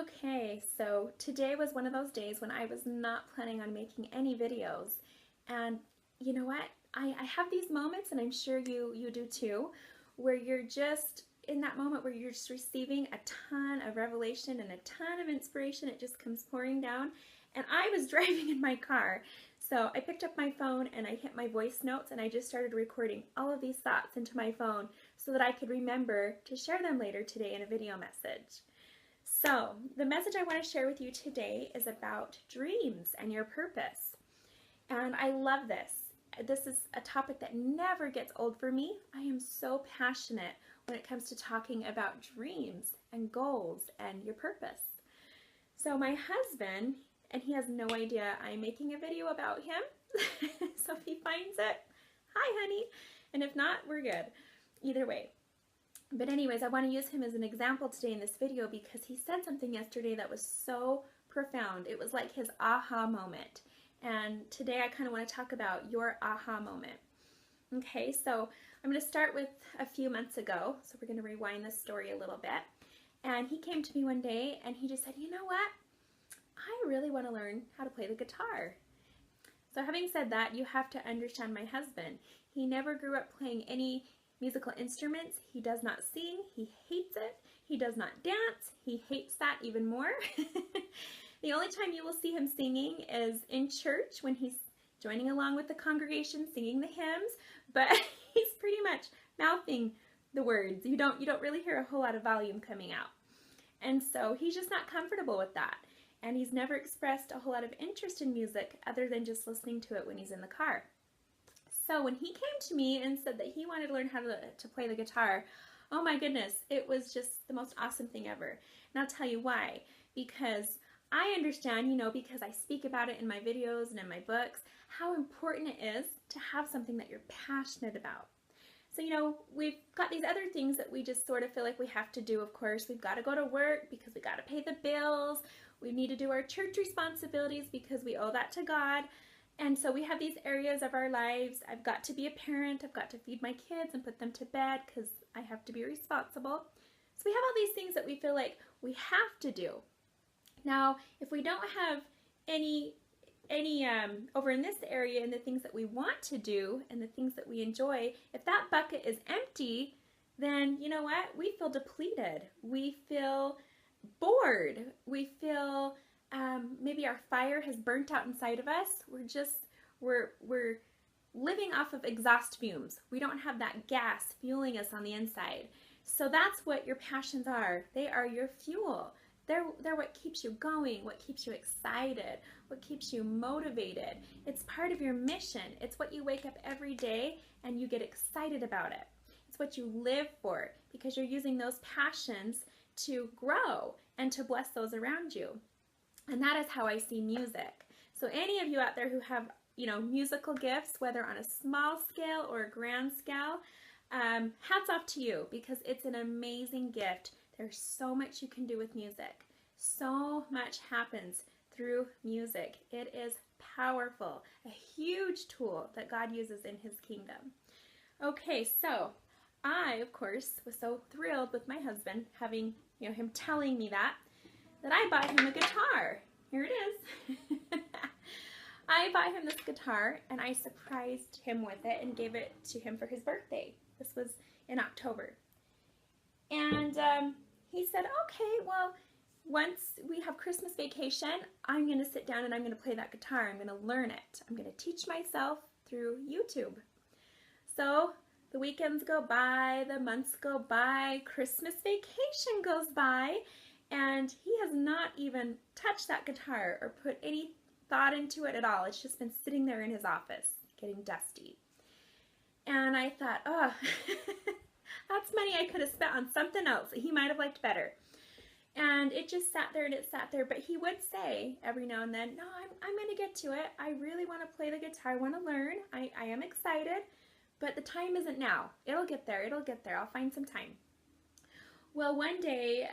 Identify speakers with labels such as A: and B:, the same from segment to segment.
A: Okay, so today was one of those days when I was not planning on making any videos. And you know what? I have these moments, and I'm sure you do too, where you're just in that moment where you're just receiving a ton of revelation and a ton of inspiration. It just comes pouring down. And I was driving in my car. So I picked up my phone and I hit my voice notes and I just started recording all of these thoughts into my phone so that I could remember to share them later today in a video message. So, the message I want to share with you today is about dreams and your purpose. And I love this. This is a topic that never gets old for me. I am so passionate when it comes to talking about dreams and goals and your purpose. So my husband, and he has no idea I'm making a video about him. So if he finds it, hi honey. And if not, we're good. Either way. But anyways, I want to use him as an example today in this video because he said something yesterday that was so profound. It was like his aha moment. And today I kind of want to talk about your aha moment. Okay, so I'm going to start with a few months ago. So we're going to rewind this story a little bit. And he came to me one day and he just said, you know what? I really want to learn how to play the guitar. So having said that, you have to understand my husband. He never grew up playing any musical instruments. He does not sing. He hates it. He does not dance. He hates that even more. The only time you will see him singing is in church when he's joining along with the congregation singing the hymns, but he's pretty much mouthing the words. You don't really hear a whole lot of volume coming out. And so he's just not comfortable with that. And he's never expressed a whole lot of interest in music other than just listening to it when he's in the car. So when he came to me and said that he wanted to learn how to play the guitar, oh my goodness, it was just the most awesome thing ever. And I'll tell you why. Because I understand, because I speak about it in my videos and in my books, how important it is to have something that you're passionate about. So, we've got these other things that we just sort of feel like we have to do, of course. We've got to go to work because we got to pay the bills. We need to do our church responsibilities because we owe that to God. And so we have these areas of our lives. I've got to be a parent. I've got to feed my kids and put them to bed because I have to be responsible. So we have all these things that we feel like we have to do. Now, if we don't have any over in this area and the things that we want to do and the things that we enjoy, if that bucket is empty, then you know what? We feel depleted. We feel bored. We feel maybe our fire has burnt out inside of us. We're living off of exhaust fumes. We don't have that gas fueling us on the inside. So that's what your passions are. They are your fuel. They're what keeps you going, what keeps you excited, what keeps you motivated. It's part of your mission. It's what you wake up every day and you get excited about it. It's what you live for because you're using those passions to grow and to bless those around you. And that is how I see music. So any of you out there who have, musical gifts, whether on a small scale or a grand scale, hats off to you because it's an amazing gift. There's so much you can do with music. So much happens through music. It is powerful, a huge tool that God uses in His kingdom. Okay, so I, of course, was so thrilled with my husband having, him telling me that I bought him a guitar. Here it is. I bought him this guitar and I surprised him with it and gave it to him for his birthday. This was in October. And he said, okay, well, once we have Christmas vacation, I'm going to sit down and I'm going to play that guitar. I'm going to learn it. I'm going to teach myself through YouTube. So the weekends go by, the months go by, Christmas vacation goes by, and he has not even touched that guitar or put any thought into it at all. It's just been sitting there in his office, getting dusty. And I thought, oh, that's money I could have spent on something else that he might have liked better. And it just sat there and it sat there. But he would say every now and then, no, I'm going to get to it. I really want to play the guitar. I want to learn. I am excited. But the time isn't now. It'll get there. It'll get there. I'll find some time. Well, one day,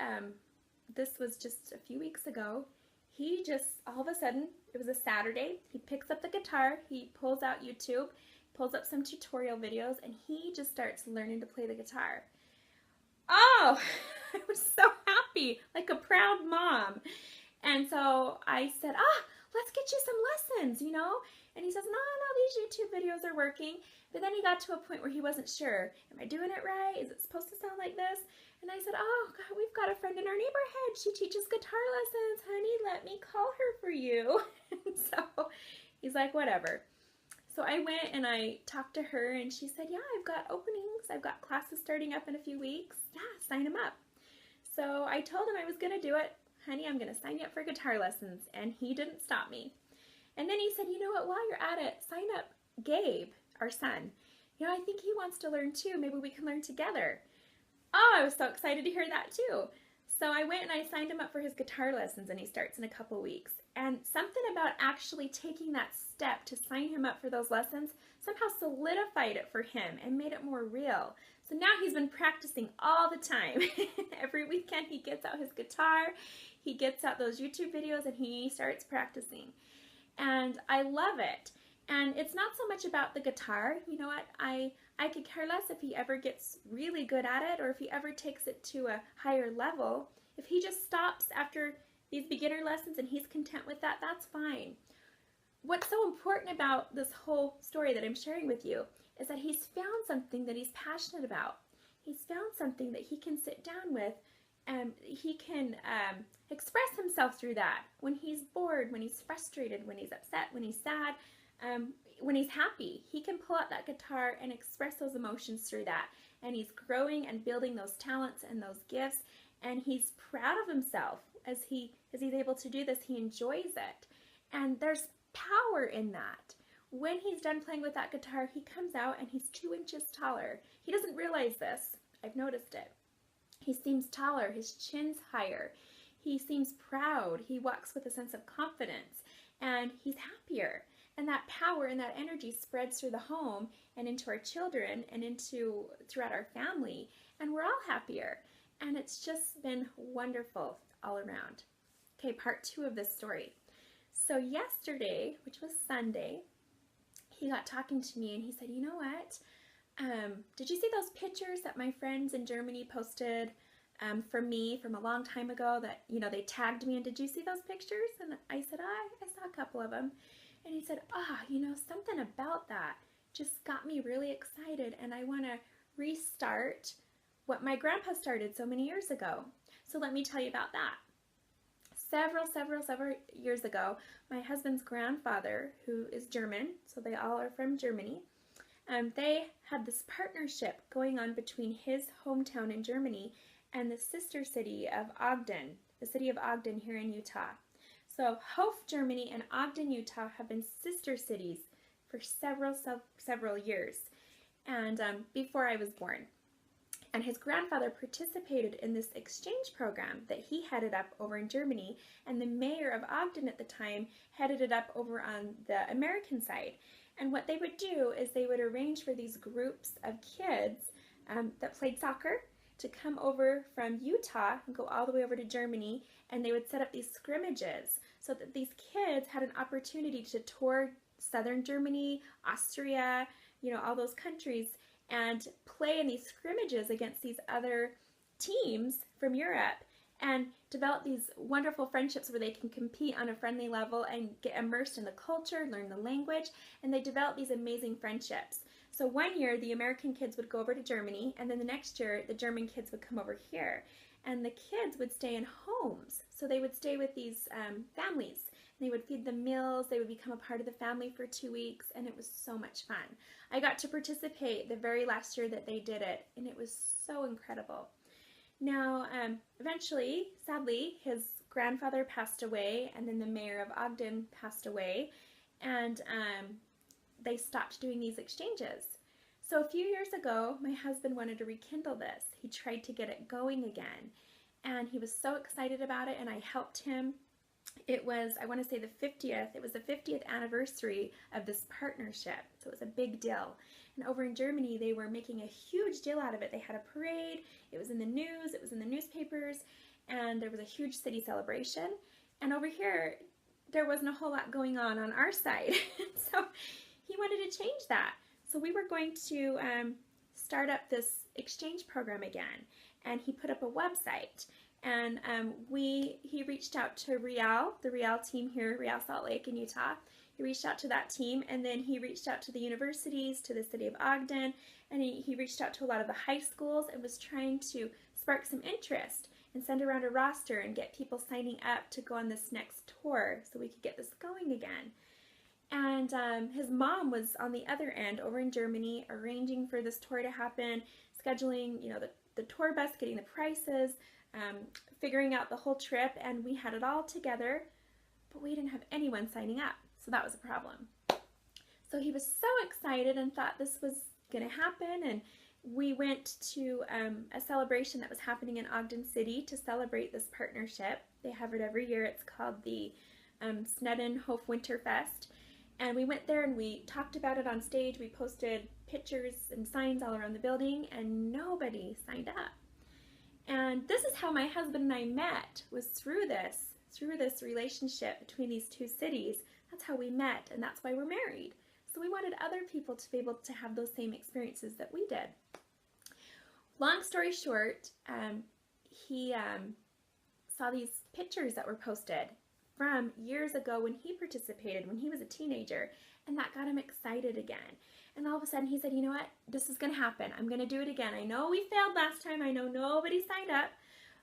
A: this was just a few weeks ago, he just, all of a sudden, it was a Saturday, he picks up the guitar, he pulls out YouTube, pulls up some tutorial videos, and he just starts learning to play the guitar. Oh, I was so happy, like a proud mom. And so I said, let's get you some lessons, you know? And he says, no, these YouTube videos are working. But then he got to a point where he wasn't sure. Am I doing it right? Is it supposed to sound like this? And I said, oh, God, we've got a friend in our neighborhood. She teaches guitar lessons. Honey, let me call her for you. And so he's like, whatever. So I went and I talked to her and she said, yeah, I've got openings. I've got classes starting up in a few weeks. Yeah, sign them up. So I told him I was going to do it. Honey, I'm going to sign you up for guitar lessons. And he didn't stop me. And then he said, you know what, while you're at it, sign up Gabe, our son. You know, I think he wants to learn too. Maybe we can learn together. Oh, I was so excited to hear that too. So I went and I signed him up for his guitar lessons and he starts in a couple weeks. And something about actually taking that step to sign him up for those lessons somehow solidified it for him and made it more real. So now he's been practicing all the time. Every weekend he gets out his guitar, he gets out those YouTube videos and he starts practicing. And I love it. And it's not so much about the guitar. You know what? I could care less if he ever gets really good at it or if he ever takes it to a higher level. If he just stops after these beginner lessons and he's content with that, that's fine. What's so important about this whole story that I'm sharing with you is that he's found something that he's passionate about. He's found something that he can sit down with and he can express himself through that. When he's bored, when he's frustrated, when he's upset, when he's sad, when he's happy, he can pull out that guitar and express those emotions through that. And he's growing and building those talents and those gifts. And he's proud of himself as he's able to do this. He enjoys it. And there's power in that. When he's done playing with that guitar, he comes out and he's 2 inches taller. He doesn't realize this. I've noticed it. He seems taller. His chin's higher. He seems proud. He walks with a sense of confidence. And he's happier. And that power and that energy spreads through the home and into our children and throughout our family. And we're all happier. And it's just been wonderful all around. Okay, part 2 of this story. So yesterday, which was Sunday, he got talking to me and he said, you know what? Did you see those pictures that my friends in Germany posted from me from a long time ago that, you know, they tagged me? And did you see those pictures? And I said, I saw a couple of them. And he said, you know, something about that just got me really excited and I want to restart what my grandpa started so many years ago. So let me tell you about that. Several years ago, my husband's grandfather, who is German, so they all are from Germany, they had this partnership going on between his hometown in Germany and the sister city of Ogden, the city of Ogden here in Utah. So Hof, Germany and Ogden, Utah have been sister cities for several years, and before I was born. And his grandfather participated in this exchange program that he headed up over in Germany, and the mayor of Ogden at the time headed it up over on the American side. And what they would do is they would arrange for these groups of kids that played soccer to come over from Utah and go all the way over to Germany, and they would set up these scrimmages so that these kids had an opportunity to tour southern Germany, Austria, you know, all those countries, and play in these scrimmages against these other teams from Europe and develop these wonderful friendships where they can compete on a friendly level and get immersed in the culture, learn the language, and they develop these amazing friendships. So one year the American kids would go over to Germany, and then the next year the German kids would come over here. And the kids would stay in homes. So they would stay with these families. They would feed them meals. They would become a part of the family for 2 weeks, and it was so much fun. I got to participate the very last year that they did it, and it was so incredible. Now, eventually, sadly, his grandfather passed away, and then the mayor of Ogden passed away, and they stopped doing these exchanges. So a few years ago, my husband wanted to rekindle this. He tried to get it going again, and he was so excited about it, and I helped him. It was, I want to say it was the 50th anniversary of this partnership, so it was a big deal. And over in Germany, they were making a huge deal out of it. They had a parade, it was in the news, it was in the newspapers, and there was a huge city celebration. And over here, there wasn't a whole lot going on our side. So he wanted to change that. So we were going to start up this exchange program again, and he put up a website. And he reached out to the Real team here, Real Salt Lake in Utah. He reached out to that team, and then he reached out to the universities, to the city of Ogden, and he reached out to a lot of the high schools and was trying to spark some interest and send around a roster and get people signing up to go on this next tour so we could get this going again. And his mom was on the other end over in Germany, arranging for this tour to happen, scheduling, the tour bus, getting the prices, figuring out the whole trip, and we had it all together, but we didn't have anyone signing up, so that was a problem. So he was so excited and thought this was going to happen, and we went to a celebration that was happening in Ogden City to celebrate this partnership. They have it every year. It's called the Sneddenhof Winterfest. And we went there and we talked about it on stage. We posted pictures and signs all around the building, and nobody signed up. And this is how my husband and I met, was through this relationship between these two cities. That's how we met, and that's why we're married. So we wanted other people to be able to have those same experiences that we did. Long story short, he saw these pictures that were posted from years ago when he participated, when he was a teenager, and that got him excited again. And all of a sudden he said, you know what, this is going to happen. I'm going to do it again. I know we failed last time. I know nobody signed up,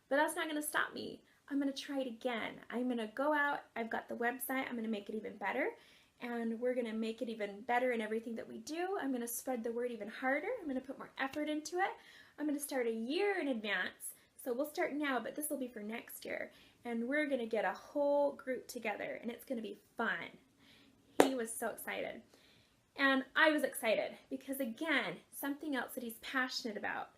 A: but that's not going to stop me. I'm going to try it again. I'm going to go out. I've got the website. I'm going to make it even better, and we're going to make it even better in everything that we do. I'm going to spread the word even harder. I'm going to put more effort into it. I'm going to start a year in advance. So we'll start now, but this will be for next year. And we're going to get a whole group together, and it's going to be fun. He was so excited. And I was excited because, again, something else that he's passionate about.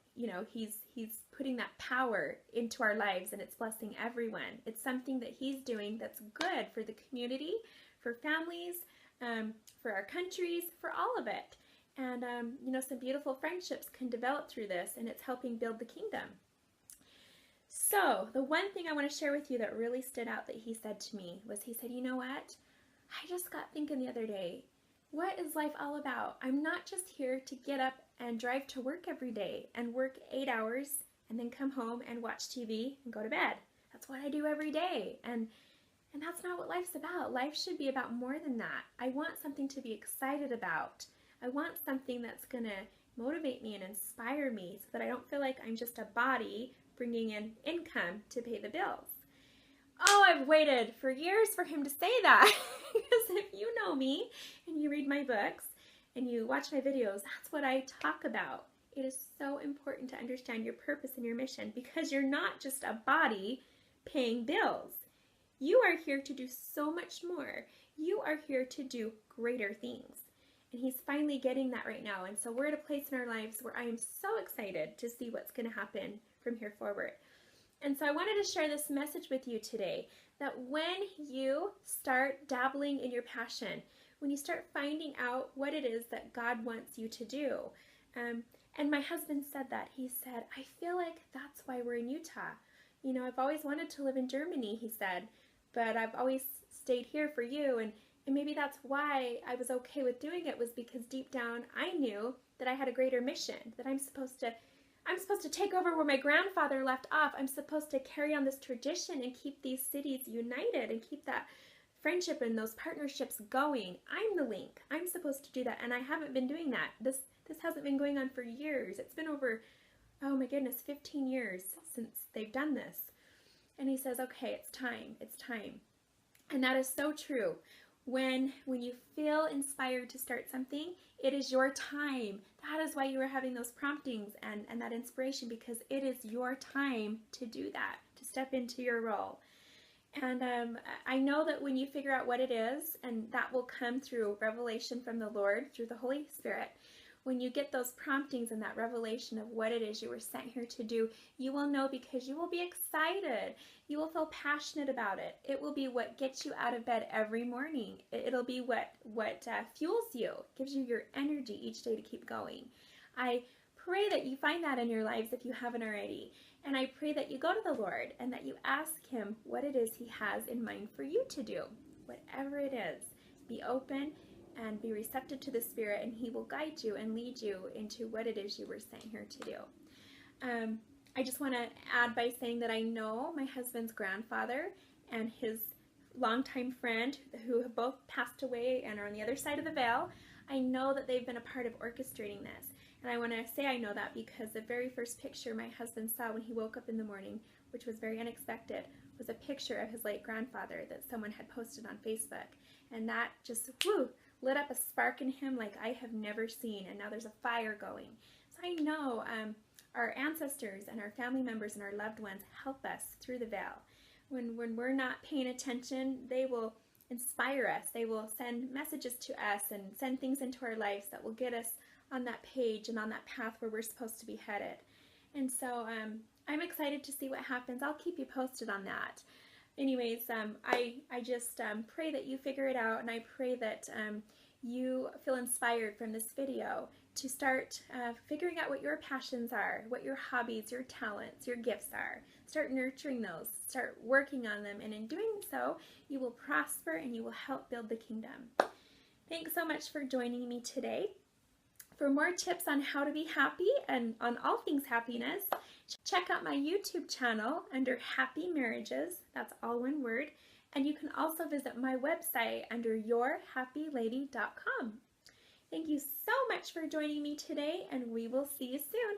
A: He's putting that power into our lives, and it's blessing everyone. It's something that he's doing that's good for the community, for families, for our countries, for all of it. And, some beautiful friendships can develop through this, and it's helping build the kingdom. So the one thing I want to share with you that really stood out that he said to me was, he said, you know what? I just got thinking the other day, what is life all about? I'm not just here to get up and drive to work every day and work 8 hours and then come home and watch TV and go to bed. That's what I do every day. And that's not what life's about. Life should be about more than that. I want something to be excited about. I want something that's going to motivate me and inspire me so that I don't feel like I'm just a body bringing in income to pay the bills. Oh, I've waited for years for him to say that. Because if you know me and you read my books and you watch my videos, that's what I talk about. It is so important to understand your purpose and your mission, because you're not just a body paying bills. You are here to do so much more. You are here to do greater things. And he's finally getting that right now. And so we're at a place in our lives where I am so excited to see what's going to happen from here forward. And so I wanted to share this message with you today, that when you start dabbling in your passion, when you start finding out what it is that God wants you to do, and my husband said that. He said, I feel like that's why we're in Utah. I've always wanted to live in Germany, he said, but I've always stayed here for you, and maybe that's why I was okay with doing it, was because deep down I knew that I had a greater mission, that I'm supposed to take over where my grandfather left off. I'm supposed to carry on this tradition and keep these cities united and keep that friendship and those partnerships going. I'm the link. I'm supposed to do that, and I haven't been doing that. This hasn't been going on for years. It's been over, oh my goodness, 15 years since they've done this. And he says, okay, it's time. It's time. And that is so true. When you feel inspired to start something, it is your time. That is why you are having those promptings and that inspiration, because it is your time to do that, to step into your role. And I know that when you figure out what it is, and that will come through revelation from the Lord, through the Holy Spirit, when you get those promptings and that revelation of what it is you were sent here to do, you will know, because you will be excited. You will feel passionate about it. It will be what gets you out of bed every morning. It'll be what fuels you, gives you your energy each day to keep going. I pray that you find that in your lives if you haven't already. And I pray that you go to the Lord and that you ask Him what it is He has in mind for you to do. Whatever it is, be open and be receptive to the Spirit, and He will guide you and lead you into what it is you were sent here to do. I just want to add by saying that I know my husband's grandfather and his longtime friend, who have both passed away and are on the other side of the veil. I know that they've been a part of orchestrating this. And I want to say I know that because the very first picture my husband saw when he woke up in the morning, which was very unexpected, was a picture of his late grandfather that someone had posted on Facebook. And that just, lit up a spark in him like I have never seen. And now there's a fire going. So I know our ancestors and our family members and our loved ones help us through the veil. When we're not paying attention, they will inspire us. They will send messages to us and send things into our lives that will get us on that page and on that path where we're supposed to be headed. And so I'm excited to see what happens. I'll keep you posted on that. Anyways, I just pray that you figure it out, and I pray that you feel inspired from this video to start figuring out what your passions are, what your hobbies, your talents, your gifts are. Start nurturing those, start working on them, and in doing so, you will prosper and you will help build the kingdom. Thanks so much for joining me today. For more tips on how to be happy and on all things happiness, check out my YouTube channel under Happy Marriages. That's all one word. And you can also visit my website under yourhappylady.com. Thank you so much for joining me today, and we will see you soon.